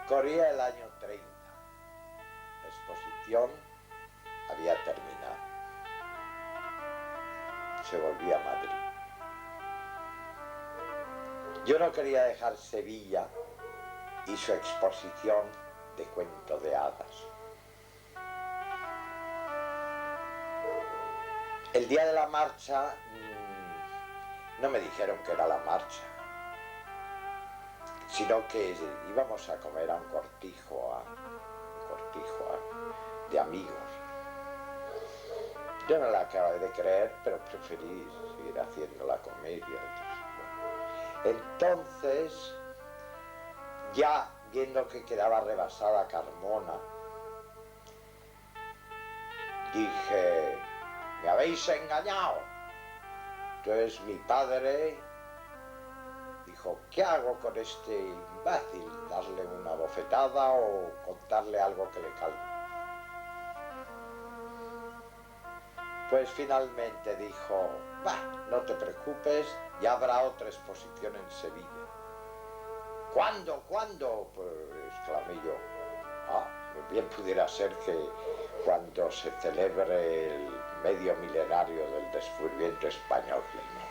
Corría el año 30. La exposición había terminado. Se volvía a Madrid. Yo no quería dejar Sevilla y su exposición de cuento de hadas. El día de la marcha, no me dijeron que era la marcha, sino que íbamos a comer a un cortijo de amigos. Yo no la acabé de creer, pero preferí seguir haciendo la comedia. Entonces, ya viendo que quedaba rebasada Carmona, dije, me habéis engañado. Entonces mi padre dijo, ¿qué hago con este imbécil? ¿Darle una bofetada o contarle algo que le calme? Pues finalmente dijo, bah, no te preocupes, ya habrá otra exposición en Sevilla. ¿Cuándo? ¿Cuándo? Pues exclamé yo. Pues bien pudiera ser que cuando se celebre el medio milenario del descubrimiento español, ¿no?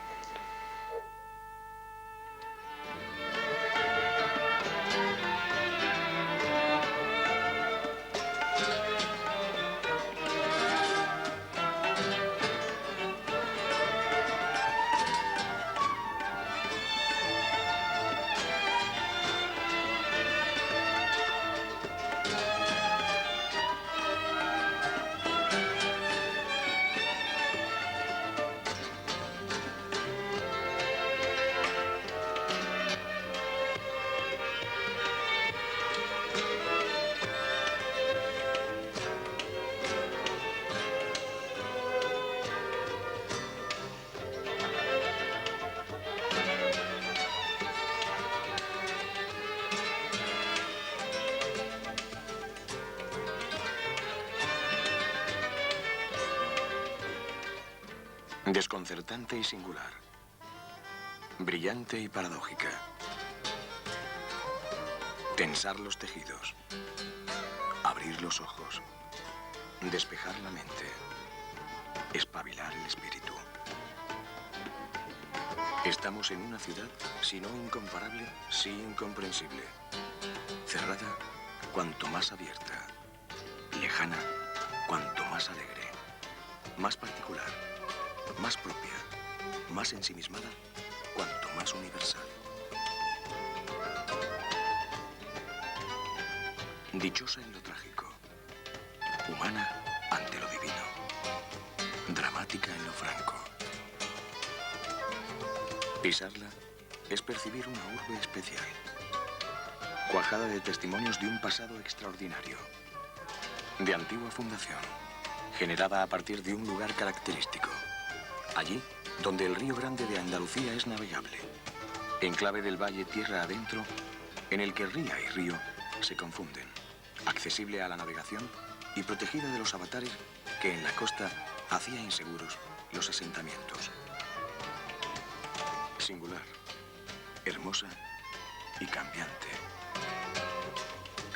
Desconcertante y singular. Brillante y paradójica. Tensar los tejidos. Abrir los ojos. Despejar la mente. Espabilar el espíritu. Estamos en una ciudad, si no incomparable, sí incomprensible. Cerrada, cuanto más abierta. Lejana, cuanto más alegre. Más particular. Más propia, más ensimismada, cuanto más universal. Dichosa en lo trágico, humana ante lo divino, dramática en lo franco. Pisarla es percibir una urbe especial, cuajada de testimonios de un pasado extraordinario, de antigua fundación, generada a partir de un lugar característico. Allí, donde el río Grande de Andalucía es navegable, enclave del valle tierra adentro, en el que ría y río se confunden, accesible a la navegación y protegida de los avatares que en la costa hacía inseguros los asentamientos. Singular, hermosa y cambiante.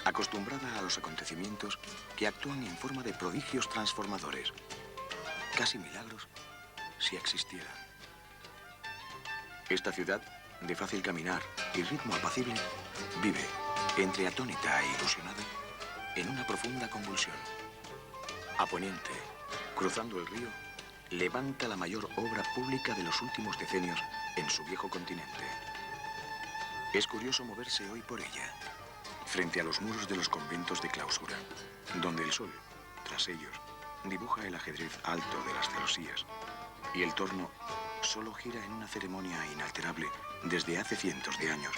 Acostumbrada a los acontecimientos que actúan en forma de prodigios transformadores, casi milagros si existieran. Esta ciudad, de fácil caminar y ritmo apacible, vive, entre atónita e ilusionada, en una profunda convulsión. A poniente, cruzando el río, levanta la mayor obra pública de los últimos decenios en su viejo continente. Es curioso moverse hoy por ella, frente a los muros de los conventos de clausura, donde el sol, tras ellos, dibuja el ajedrez alto de las celosías, y el torno solo gira en una ceremonia inalterable desde hace cientos de años,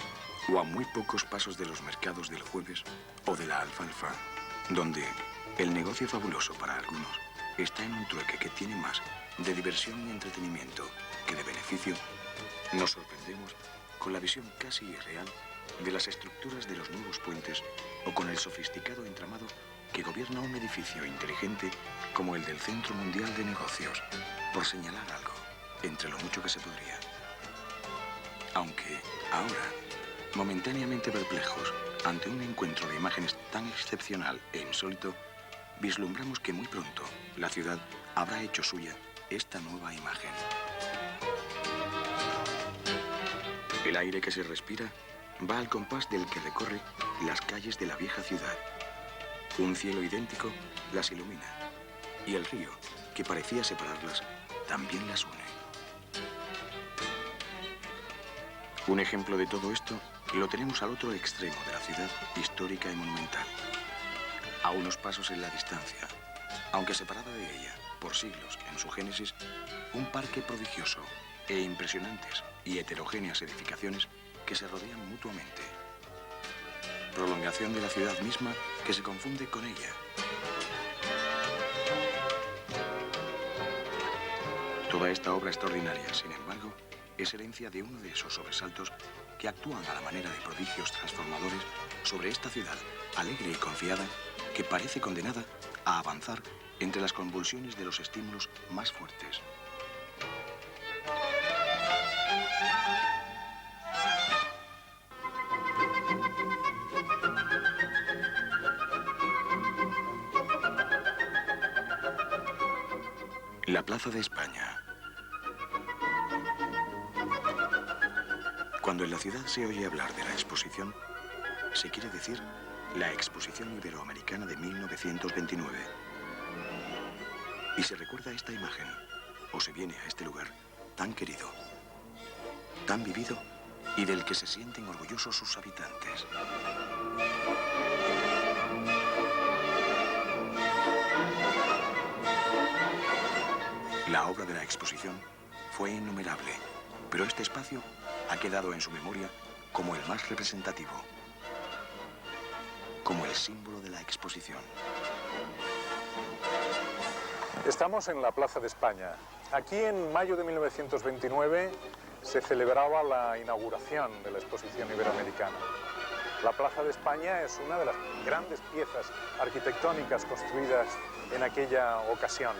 o a muy pocos pasos de los mercados del jueves o de la alfalfa, donde el negocio fabuloso para algunos está en un trueque que tiene más de diversión y entretenimiento que de beneficio. Nos sorprendemos con la visión casi irreal de las estructuras de los nuevos puentes o con el sofisticado entramado que gobierna un edificio inteligente como el del Centro Mundial de Negocios, por señalar algo entre lo mucho que se podría. Aunque ahora Momentáneamente perplejos ante un encuentro de imágenes tan excepcional e insólito, vislumbramos que muy pronto la ciudad habrá hecho suya esta nueva imagen. El aire que se respira va al compás del que recorre las calles de la vieja ciudad. Un cielo idéntico las ilumina y el río, que parecía separarlas, también las une. Un ejemplo de todo esto lo tenemos al otro extremo de la ciudad histórica y monumental, a unos pasos en la distancia, aunque separada de ella por siglos en su génesis, un parque prodigioso e impresionantes y heterogéneas edificaciones que se rodean mutuamente. Prolongación de la ciudad misma que se confunde con ella. Toda esta obra extraordinaria, sin embargo, es herencia de uno de esos sobresaltos que actúan a la manera de prodigios transformadores sobre esta ciudad alegre y confiada que parece condenada a avanzar entre las convulsiones de los estímulos más fuertes. La Plaza de España. Cuando en la ciudad se oye hablar de la exposición, se quiere decir la Exposición Iberoamericana de 1929. Y se recuerda esta imagen, o se viene a este lugar tan querido, tan vivido y del que se sienten orgullosos sus habitantes. La obra de la exposición fue innumerable, pero este espacio ha quedado en su memoria como el más representativo, como el símbolo de la exposición. Estamos en la Plaza de España. Aquí en mayo de 1929 se celebraba la inauguración de la Exposición Iberoamericana. La Plaza de España es una de las grandes piezas arquitectónicas construidas en aquella ocasión.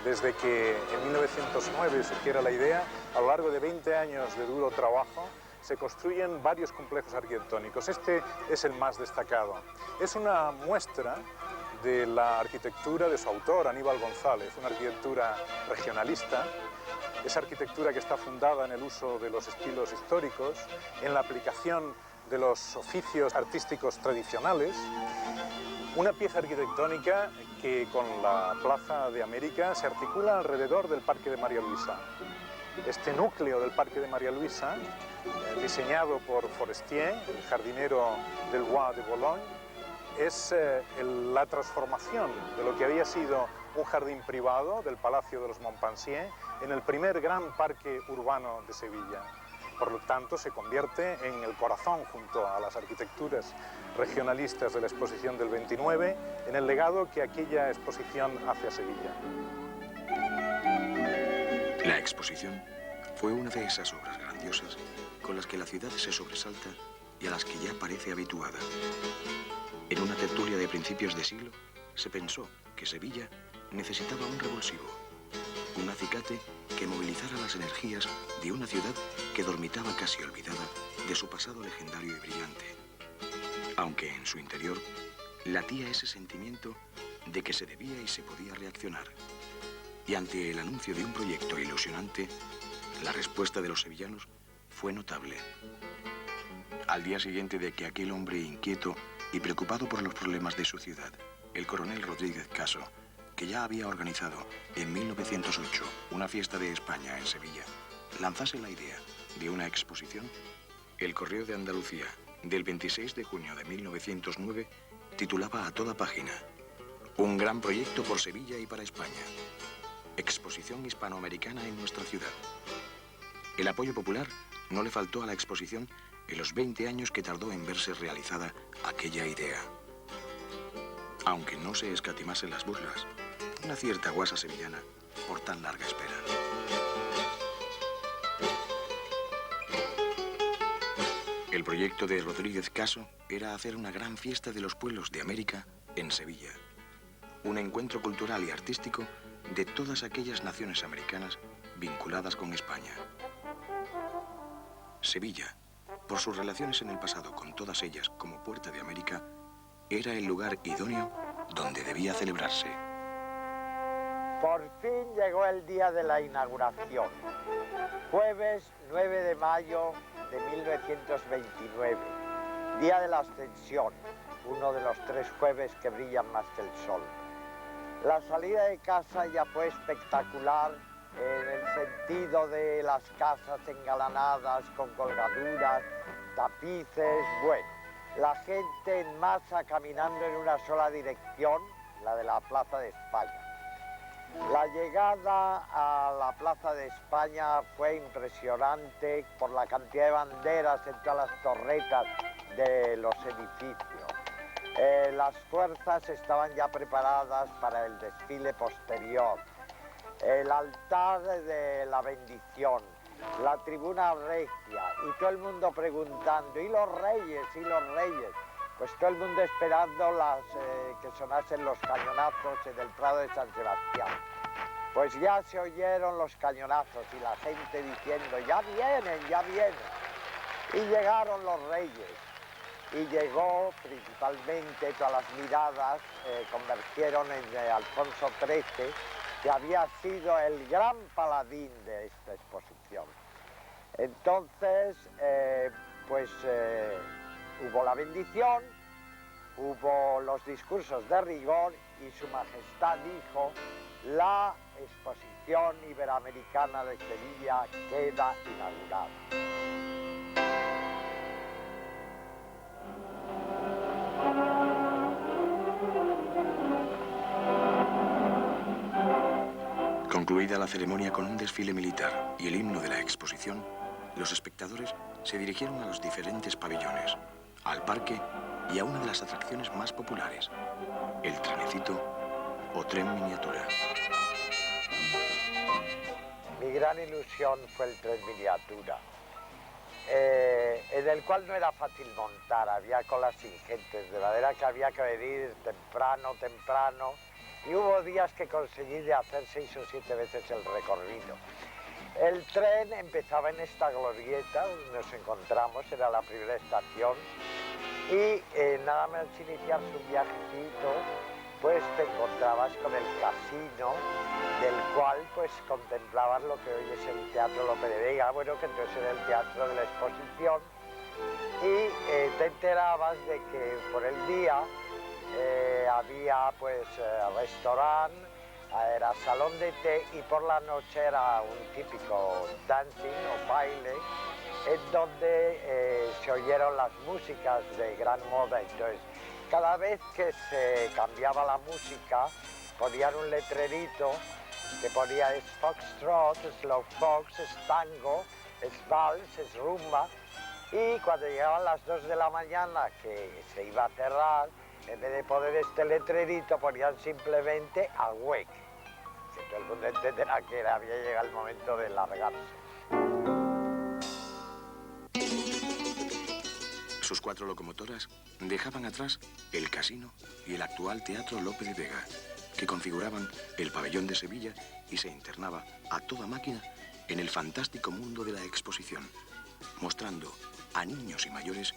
Desde que en 1909 surgiera la idea, a lo largo de 20 años de duro trabajo, se construyen varios complejos arquitectónicos. Este es el más destacado. Es una muestra de la arquitectura de su autor, Aníbal González, una arquitectura regionalista. Esa arquitectura que está fundada en el uso de los estilos históricos, en la aplicación de los oficios artísticos tradicionales. Una pieza arquitectónica que con la Plaza de América se articula alrededor del Parque de María Luisa. Este núcleo del Parque de María Luisa, diseñado por Forestier, el jardinero del Bois de Boulogne, es la transformación de lo que había sido un jardín privado del Palacio de los Montpensier en el primer gran parque urbano de Sevilla. Por lo tanto, se convierte en el corazón, junto a las arquitecturas regionalistas de la exposición del 29, en el legado que aquella exposición hace a Sevilla. La exposición fue una de esas obras grandiosas con las que la ciudad se sobresalta y a las que ya parece habituada. En una tertulia de principios de siglo, se pensó que Sevilla necesitaba un revulsivo, un acicate que movilizara las energías de una ciudad que dormitaba casi olvidada de su pasado legendario y brillante, aunque en su interior latía ese sentimiento de que se debía y se podía reaccionar. Y ante el anuncio de un proyecto ilusionante, la respuesta de los sevillanos fue notable. Al día siguiente de que aquel hombre inquieto y preocupado por los problemas de su ciudad, el coronel Rodríguez Caso, que ya había organizado en 1908 una fiesta de España en Sevilla, lanzase la idea de una exposición, el Correo de Andalucía, del 26 de junio de 1909, titulaba a toda página: Un gran proyecto por Sevilla y para España. Exposición hispanoamericana en nuestra ciudad. El apoyo popular no le faltó a la exposición en los 20 años que tardó en verse realizada aquella idea. Aunque no se escatimasen las burlas, una cierta guasa sevillana por tan larga espera. El proyecto de Rodríguez Caso era hacer una gran fiesta de los pueblos de América en Sevilla. Un encuentro cultural y artístico de todas aquellas naciones americanas vinculadas con España. Sevilla, por sus relaciones en el pasado con todas ellas como Puerta de América, era el lugar idóneo donde debía celebrarse. Por fin llegó el día de la inauguración, jueves 9 de mayo de 1929, día de la Ascensión, uno de los 3 jueves que brillan más que el sol. La salida de casa ya fue espectacular en el sentido de las casas engalanadas con colgaduras, tapices, bueno, la gente en masa caminando en una sola dirección, la de la Plaza de España. La llegada a la Plaza de España fue impresionante por la cantidad de banderas en todas las torretas de los edificios. Las fuerzas estaban ya preparadas para el desfile posterior. El altar de la bendición, la tribuna regia y todo el mundo preguntando, ¿y los reyes? ¿Y los reyes? Pues todo el mundo esperando que sonasen los cañonazos en el Prado de San Sebastián. Pues ya se oyeron los cañonazos y la gente diciendo, ¡ya vienen, ya vienen! Y llegaron los reyes. Y llegó principalmente, todas las miradas convergieron en Alfonso XIII, que había sido el gran paladín de esta exposición. Entonces, hubo la bendición, hubo los discursos de rigor y Su Majestad dijo, la exposición iberoamericana de Sevilla queda inaugurada. Concluida la ceremonia con un desfile militar y el himno de la exposición, los espectadores se dirigieron a los diferentes pabellones, al parque y a una de las atracciones más populares, el trenecito o tren miniatura. Mi gran ilusión fue el tren miniatura, en el cual no era fácil montar, había colas ingentes, de manera que había que venir temprano, y hubo días que conseguí de hacer 6 o 7 veces el recorrido. El tren empezaba en esta glorieta donde nos encontramos, era la primera estación, y nada más iniciar su viajecito, pues te encontrabas con el casino, del cual pues contemplabas lo que hoy es el Teatro Lope de Vega, bueno, que entonces era el Teatro de la Exposición, y te enterabas de que por el día había pues restaurante, era salón de té, y por la noche era un típico dancing o baile en donde se oyeron las músicas de gran moda. Entonces, cada vez que se cambiaba la música, ponían un letrerito que ponía es foxtrot, slow fox, es tango, es vals, es rumba, y cuando llegaban las 2 de la mañana, que se iba a cerrar, en vez de poner este letrerito, ponían simplemente awake, que todo el mundo entenderá que había llegado el momento de largarse. Sus 4 locomotoras dejaban atrás el casino y el actual Teatro Lope de Vega, que configuraban el pabellón de Sevilla y se internaba a toda máquina en el fantástico mundo de la exposición, mostrando a niños y mayores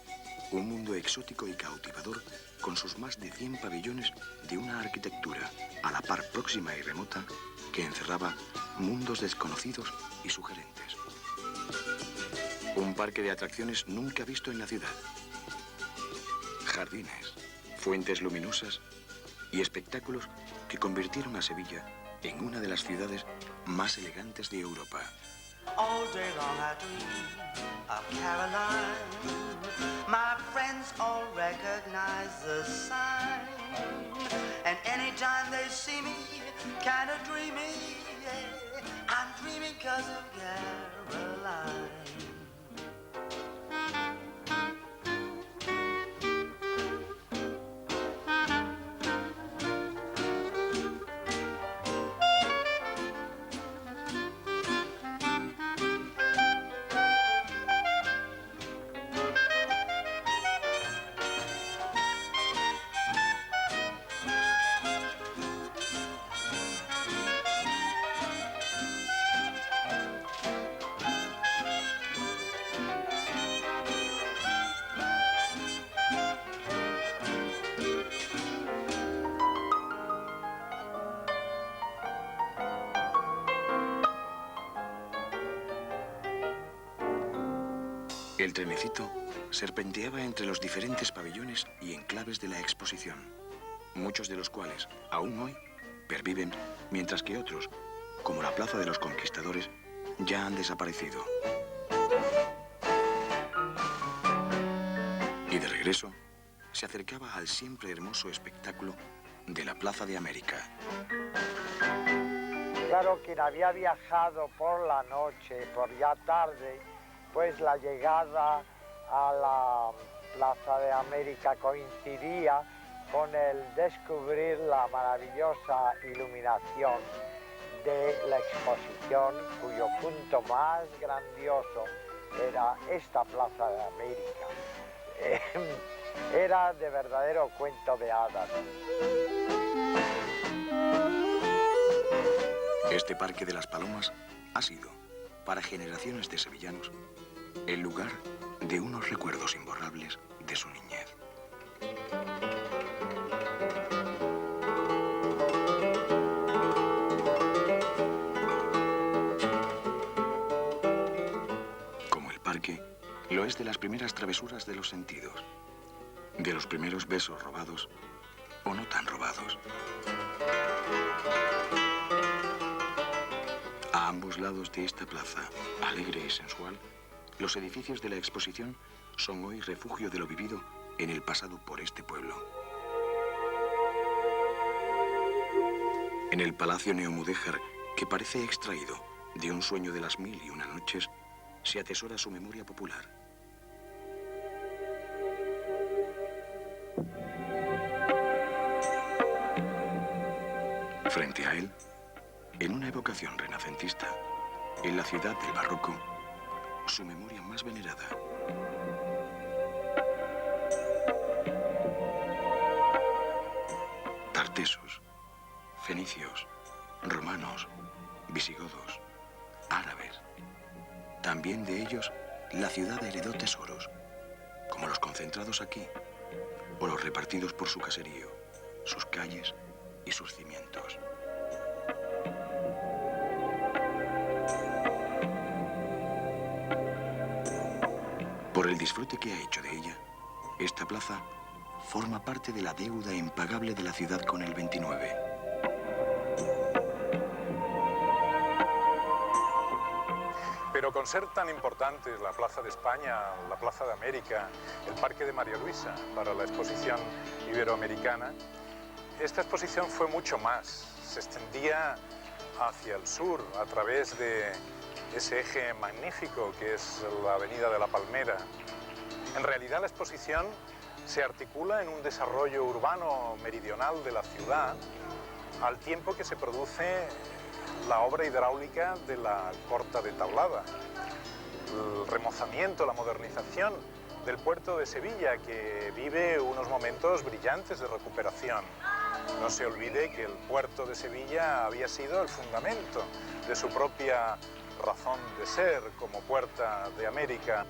un mundo exótico y cautivador con sus más de 100 pabellones de una arquitectura a la par próxima y remota que encerraba mundos desconocidos y sugerentes. Un parque de atracciones nunca visto en la ciudad. Jardines, fuentes luminosas y espectáculos que convirtieron a Sevilla en una de las ciudades más elegantes de Europa. All day long I dream of Caroline. My friends all recognize the sign. And anytime they see me, kind of dreamy, yeah. I'm dreaming 'cause of Caroline. El trenecito serpenteaba entre los diferentes pabellones y enclaves de la exposición, muchos de los cuales, aún hoy, perviven, mientras que otros, como la Plaza de los Conquistadores, ya han desaparecido. Y de regreso, se acercaba al siempre hermoso espectáculo de la Plaza de América. Claro, quien había viajado por la noche, por ya tarde, pues la llegada a la Plaza de América coincidía con el descubrir la maravillosa iluminación de la exposición, cuyo punto más grandioso era esta Plaza de América. Era de verdadero cuento de hadas. Este Parque de las Palomas ha sido, para generaciones de sevillanos, el lugar de unos recuerdos imborrables de su niñez. Como el parque, lo es de las primeras travesuras de los sentidos, de los primeros besos robados o no tan robados. A ambos lados de esta plaza, alegre y sensual, los edificios de la exposición son hoy refugio de lo vivido en el pasado por este pueblo. En el Palacio Neomudéjar, que parece extraído de un sueño de las 1001 noches, se atesora su memoria popular. Frente a él, en una evocación renacentista, en la ciudad del barroco, su memoria más venerada. Tartesos, fenicios, romanos, visigodos, árabes. También de ellos, la ciudad heredó tesoros, como los concentrados aquí, o los repartidos por su caserío, sus calles y sus cimientos. Por el disfrute que ha hecho de ella, esta plaza forma parte de la deuda impagable de la ciudad con el 29. Pero con ser tan importantes la Plaza de España, la Plaza de América, el Parque de María Luisa para la exposición iberoamericana, esta exposición fue mucho más. Se extendía hacia el sur a través de ese eje magnífico que es la Avenida de la Palmera. En realidad la exposición se articula en un desarrollo urbano meridional de la ciudad, al tiempo que se produce la obra hidráulica de la Corta de Tablada, el remozamiento, la modernización del puerto de Sevilla, que vive unos momentos brillantes de recuperación. No se olvide que el puerto de Sevilla había sido el fundamento de su propia razón de ser como Puerta de América.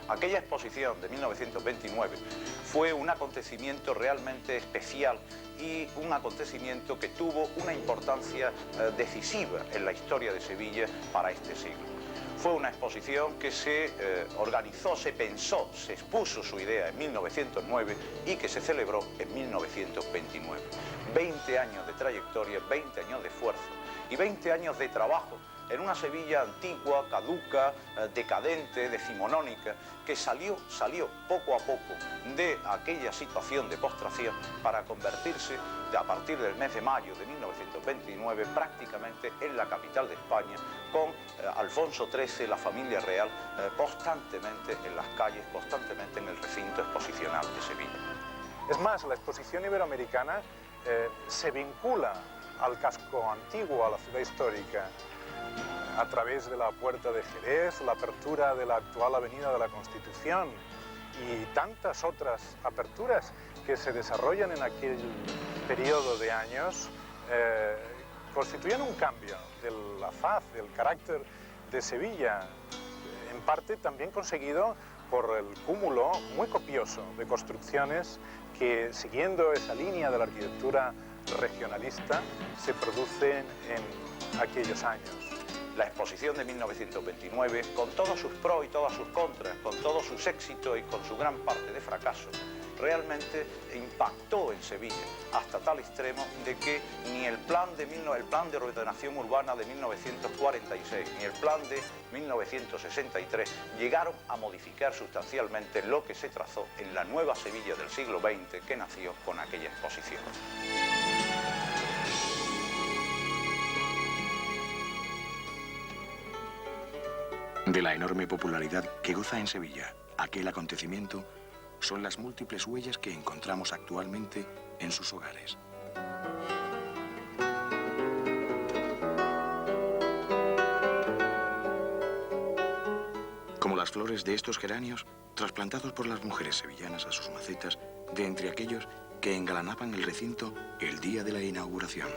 Aquella exposición de 1929 fue un acontecimiento realmente especial y un acontecimiento que tuvo una importancia decisiva en la historia de Sevilla para este siglo. Fue una exposición que se organizó, se pensó, se expuso su idea en 1909 y que se celebró en 1929. 20 años de trayectoria, 20 años de esfuerzo y 20 años de trabajo en una Sevilla antigua, caduca, decadente, decimonónica, que salió poco a poco de aquella situación de postración para convertirse, a partir del mes de mayo de 1929, prácticamente en la capital de España, con Alfonso XIII, la familia real, constantemente en las calles, constantemente en el recinto exposicional de Sevilla. Es más, la exposición iberoamericana se vincula al casco antiguo, a la ciudad histórica, a través de la Puerta de Jerez, la apertura de la actual Avenida de la Constitución y tantas otras aperturas que se desarrollan en aquel periodo de años, constituyen un cambio de la faz, del carácter de Sevilla, en parte también conseguido por el cúmulo muy copioso de construcciones que, siguiendo esa línea de la arquitectura regionalista, se producen en aquellos años. La exposición de 1929, con todos sus pros y todas sus contras, con todos sus éxitos y con su gran parte de fracaso, realmente impactó en Sevilla hasta tal extremo de que ni el plan de ordenación urbana de 1946 ni el plan de 1963 llegaron a modificar sustancialmente lo que se trazó en la nueva Sevilla del siglo XX que nació con aquella exposición. De la enorme popularidad que goza en Sevilla aquel acontecimiento son las múltiples huellas que encontramos actualmente en sus hogares. Como las flores de estos geranios trasplantados por las mujeres sevillanas a sus macetas de entre aquellos que engalanaban el recinto el día de la inauguración.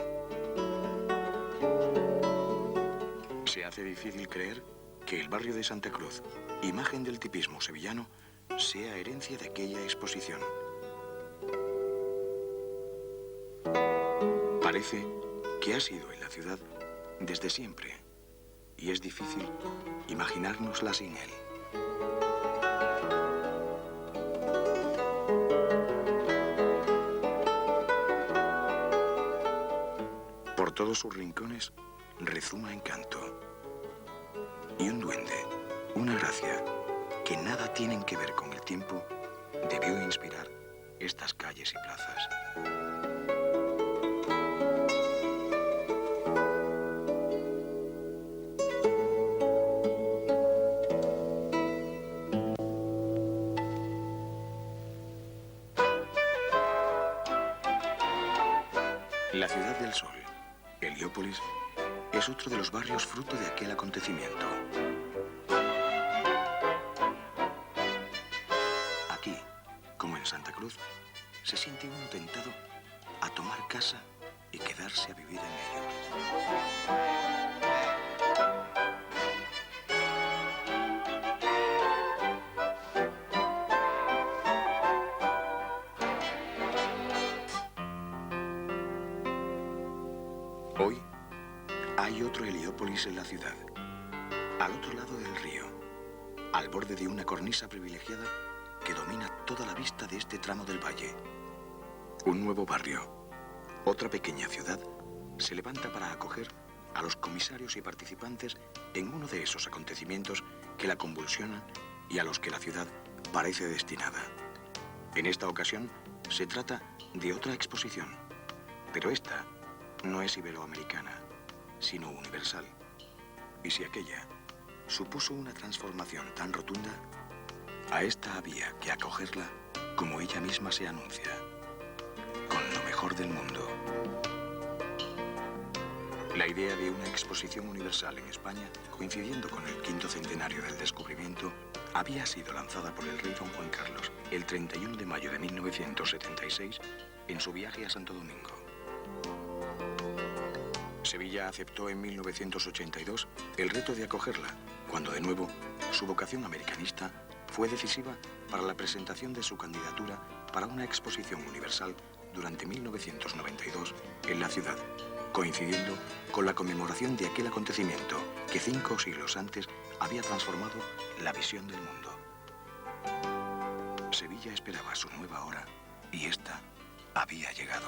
Se hace difícil creer que el barrio de Santa Cruz, imagen del tipismo sevillano, sea herencia de aquella exposición. Parece que ha sido en la ciudad desde siempre, y es difícil imaginárnosla sin él. Por todos sus rincones rezuma encanto. Y un duende, una gracia, que nada tienen que ver con el tiempo, debió inspirar estas calles y plazas. La Ciudad del Sol, Heliópolis, es otro de los barrios fruto de aquel acontecimiento. Aquí, como en Santa Cruz, se siente uno tentado a tomar casa y quedarse a vivir en ello. Hoy hay otro Heliópolis en la ciudad, al otro lado del río, al borde de una cornisa privilegiada que domina toda la vista de este tramo del valle. Un nuevo barrio, otra pequeña ciudad, se levanta para acoger a los comisarios y participantes en uno de esos acontecimientos que la convulsionan y a los que la ciudad parece destinada. En esta ocasión se trata de otra exposición, pero esta no es iberoamericana, sino universal. Y si aquella supuso una transformación tan rotunda, a esta había que acogerla como ella misma se anuncia, con lo mejor del mundo. La idea de una exposición universal en España, coincidiendo con el 5º centenario del descubrimiento, había sido lanzada por el rey don Juan Carlos el 31 de mayo de 1976 en su viaje a Santo Domingo. Sevilla aceptó en 1982 el reto de acogerla, cuando de nuevo su vocación americanista fue decisiva para la presentación de su candidatura para una exposición universal durante 1992 en la ciudad, coincidiendo con la conmemoración de aquel acontecimiento que 5 siglos antes había transformado la visión del mundo. Sevilla esperaba su nueva hora y esta había llegado.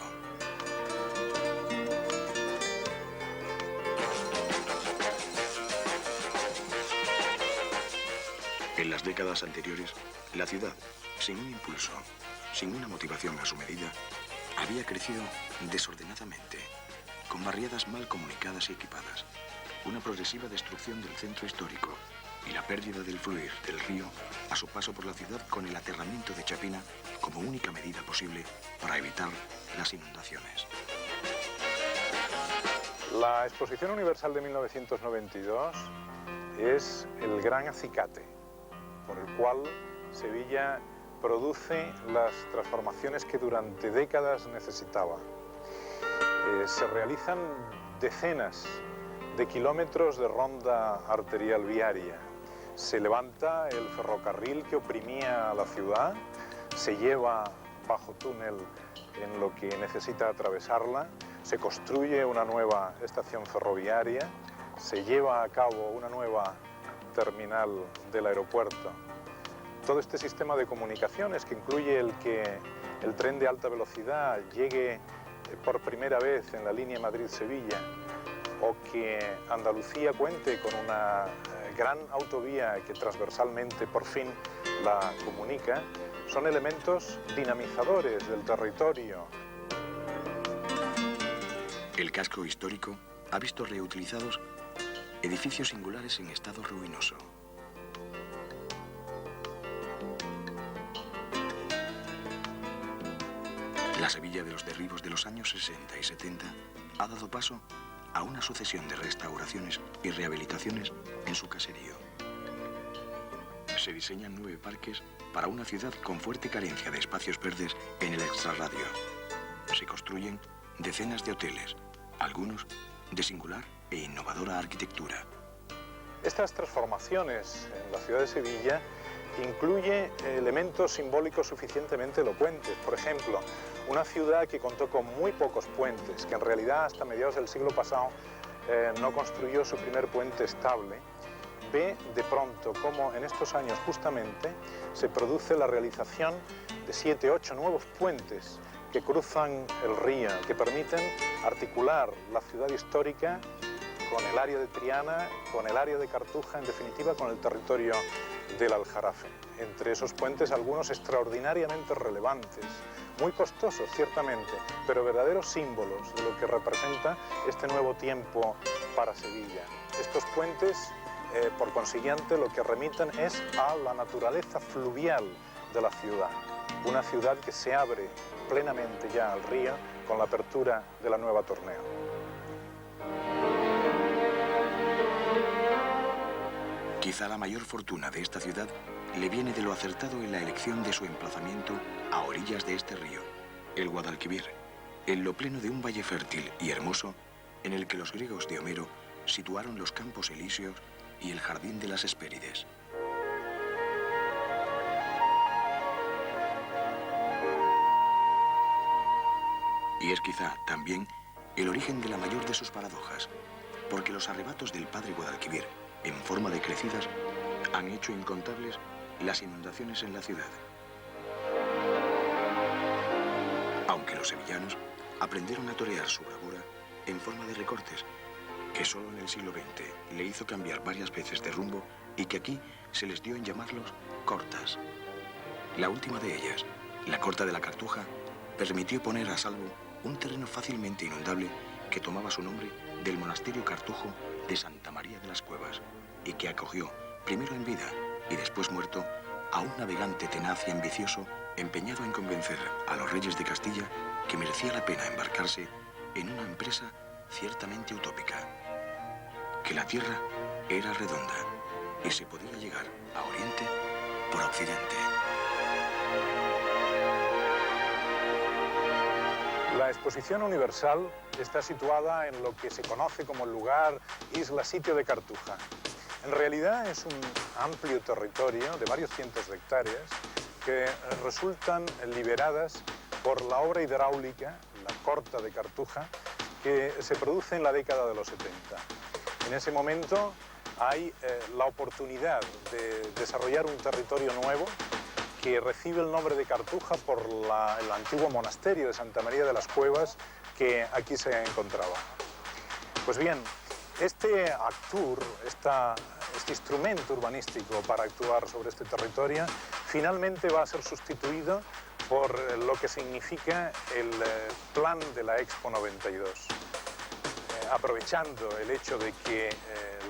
En las décadas anteriores, la ciudad, sin un impulso, sin una motivación a su medida, había crecido desordenadamente, con barriadas mal comunicadas y equipadas, una progresiva destrucción del centro histórico y la pérdida del fluir del río a su paso por la ciudad con el aterramiento de Chapina como única medida posible para evitar las inundaciones. La Exposición Universal de 1992 es el gran acicate por el cual Sevilla produce las transformaciones que durante décadas necesitaba. Se realizan decenas de kilómetros de ronda arterial viaria. Se levanta el ferrocarril que oprimía a la ciudad, se lleva bajo túnel en lo que necesita atravesarla, se construye una nueva estación ferroviaria se lleva a cabo una nueva terminal del aeropuerto. Todo este sistema de comunicaciones que incluye el que el tren de alta velocidad llegue por primera vez en la línea Madrid-Sevilla, o que Andalucía cuente con una gran autovía que transversalmente por fin la comunica, son elementos dinamizadores del territorio. El casco histórico ha visto reutilizados edificios singulares en estado ruinoso. La Sevilla de los derribos de los años 60 y 70 ha dado paso a una sucesión de restauraciones y rehabilitaciones en su caserío. Se diseñan 9 parques para una ciudad con fuerte carencia de espacios verdes en el extrarradio. Se construyen decenas de hoteles, algunos de singular e innovadora arquitectura. Estas transformaciones en la ciudad de Sevilla incluye elementos simbólicos suficientemente elocuentes. Por ejemplo, una ciudad que contó con muy pocos puentes, que en realidad hasta mediados del siglo pasado no construyó su primer puente estable, ve de pronto cómo en estos años justamente se produce la realización de 7, 8 nuevos puentes que cruzan el río, que permiten articular la ciudad histórica con el área de Triana, con el área de Cartuja, en definitiva con el territorio del Aljarafe. Entre esos puentes algunos extraordinariamente relevantes, muy costosos ciertamente, pero verdaderos símbolos de lo que representa este nuevo tiempo para Sevilla. Estos puentes, por consiguiente, lo que remiten es a la naturaleza fluvial de la ciudad, una ciudad que se abre plenamente ya al río con la apertura de la nueva Torneo. Quizá la mayor fortuna de esta ciudad le viene de lo acertado en la elección de su emplazamiento a orillas de este río, el Guadalquivir, en lo pleno de un valle fértil y hermoso en el que los griegos de Homero situaron los campos elíseos y el jardín de las Hespérides. Y es quizá también el origen de la mayor de sus paradojas, porque los arrebatos del padre Guadalquivir, en forma de crecidas, han hecho incontables las inundaciones en la ciudad. Aunque los sevillanos aprendieron a torear su bravura en forma de recortes, que solo en el siglo XX le hizo cambiar varias veces de rumbo y que aquí se les dio en llamarlos cortas. La última de ellas, la corta de la Cartuja, permitió poner a salvo un terreno fácilmente inundable que tomaba su nombre del monasterio cartujo de Santa María de las Cuevas y que acogió, primero en vida y después muerto, a un navegante tenaz y ambicioso empeñado en convencer a los reyes de Castilla que merecía la pena embarcarse en una empresa ciertamente utópica, que la tierra era redonda y se podía llegar a Oriente por Occidente. La Exposición Universal está situada en lo que se conoce como el lugar Isla-Sitio de Cartuja. En realidad es un amplio territorio de varios cientos de hectáreas que resultan liberadas por la obra hidráulica, la corta de Cartuja, que se produce en la década de los 70. En ese momento hay la oportunidad de desarrollar un territorio nuevo que recibe el nombre de Cartuja por el antiguo monasterio de Santa María de las Cuevas que aquí se encontraba. Pues bien, este actur, este instrumento urbanístico para actuar sobre este territorio, finalmente va a ser sustituido por lo que significa el plan de la Expo 92. Aprovechando el hecho de que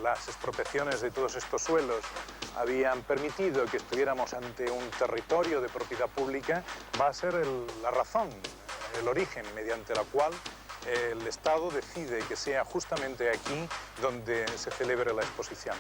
las expropiaciones de todos estos suelos habían permitido que estuviéramos ante un territorio de propiedad pública, va a ser la razón, el origen mediante la cual el Estado decide que sea justamente aquí donde se celebre la exposición.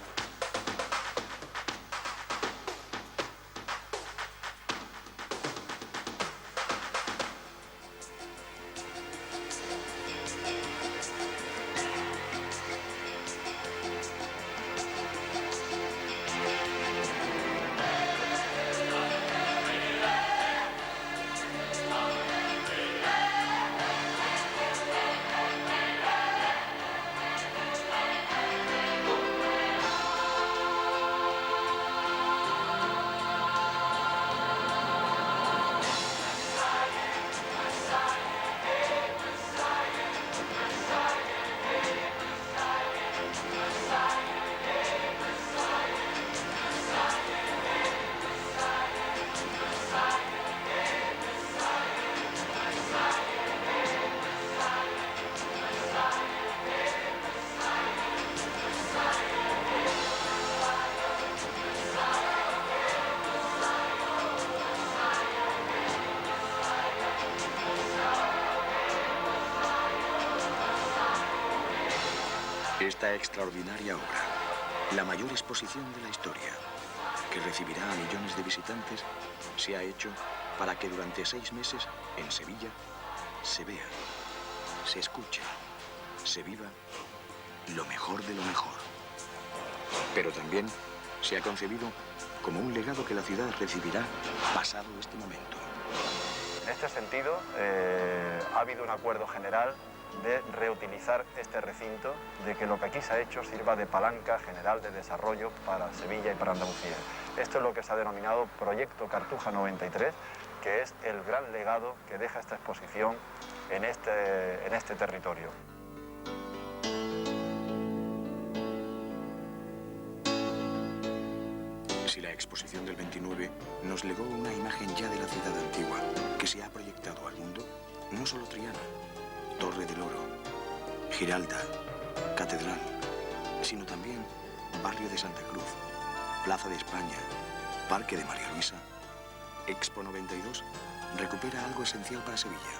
Esta extraordinaria obra, la mayor exposición de la historia, que recibirá a millones de visitantes, se ha hecho para que durante 6 meses en Sevilla se vea, se escuche, se viva lo mejor de lo mejor. Pero también se ha concebido como un legado que la ciudad recibirá pasado este momento. En este sentido, ha habido un acuerdo general de reutilizar este recinto, de que lo que aquí se ha hecho sirva de palanca general de desarrollo para Sevilla y para Andalucía. Esto es lo que se ha denominado Proyecto Cartuja 93, que es el gran legado que deja esta exposición en este territorio. Si la exposición del 29 nos legó una imagen ya de la ciudad antigua que se ha proyectado al mundo, no solo Triana, Torre del Oro, Giralda, Catedral, sino también Barrio de Santa Cruz, Plaza de España, Parque de María Luisa, Expo 92 recupera algo esencial para Sevilla,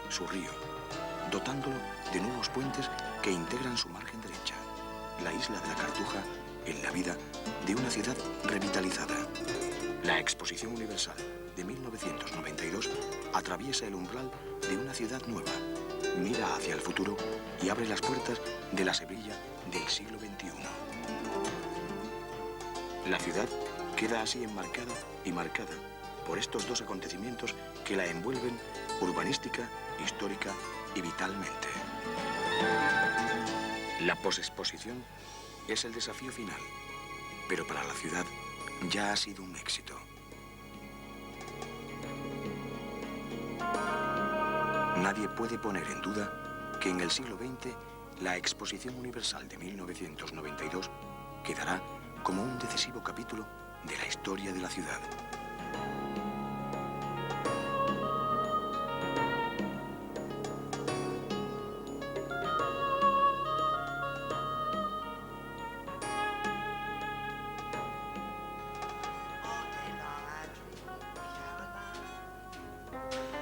su río, dotándolo de nuevos puentes que integran su margen derecha, la isla de la Cartuja en la vida de una ciudad revitalizada. La Exposición Universal de 1992 atraviesa el umbral de una ciudad nueva, mira hacia el futuro y abre las puertas de la Sevilla del siglo XXI. La ciudad queda así enmarcada y marcada por estos dos acontecimientos que la envuelven urbanística, histórica y vitalmente. La posexposición es el desafío final, pero para la ciudad ya ha sido un éxito. Nadie puede poner en duda que en el siglo XX la Exposición Universal de 1992 quedará como un decisivo capítulo de la historia de la ciudad.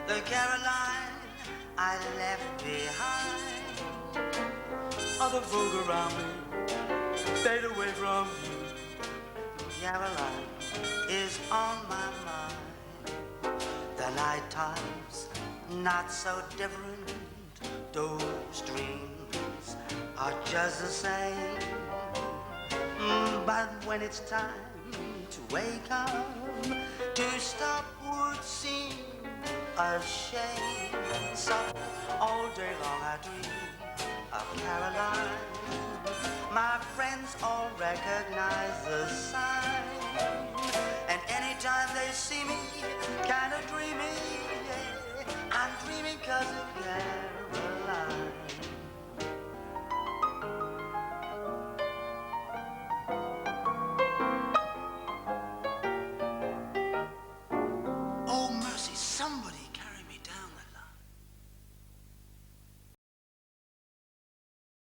The Caroline I left behind. All the folk around me fade away from you. Caroline is on my mind. The night times not so different. Those dreams are just the same. But when it's time to wake up, to stop would seem a shame. So all day long I dream of Caroline. My friends all recognize the sign, and anytime they see me, kind of dreamy, yeah. I'm dreaming 'cause of Caroline.